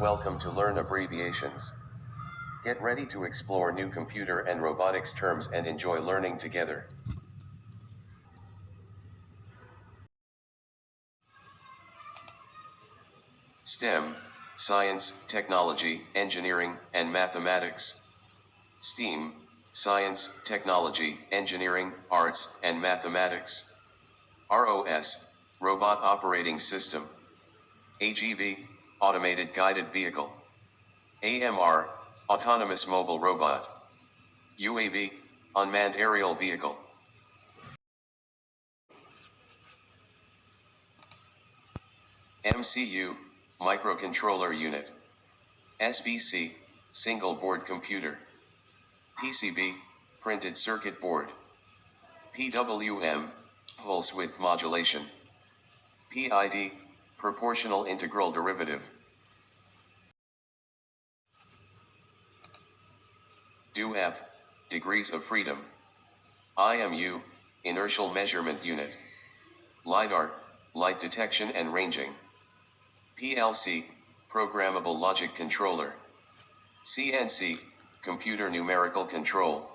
Welcome to Learn Abbreviations. Get ready to explore new computer and robotics terms and enjoy learning together. STEM, science, technology, engineering, and mathematics. STEAM, science, technology, engineering, arts, and mathematics. ROS, robot operating system. AGV, automated guided vehicle. AMR, autonomous mobile robot. UAV, unmanned aerial vehicle. MCU, microcontroller unit. SBC, single board computer. PCB, printed circuit board. PWM, pulse width modulation. PID, proportional integral derivative. DOF, degrees of freedom. IMU, inertial measurement unit. LiDAR, light detection and ranging. PLC, programmable logic controller. CNC, computer numerical control.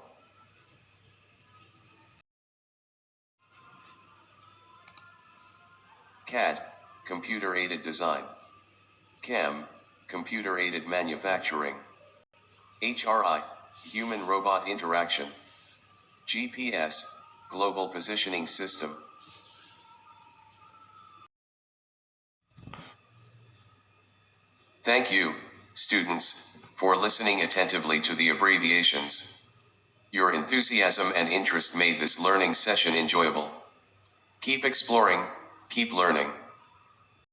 CAD, computer-aided design. CAM, computer-aided manufacturing. HRI, human-robot interaction. GPS, global positioning system. Thank you, students, for listening attentively to the abbreviations. Your enthusiasm and interest made this learning session enjoyable. Keep exploring, keep learning.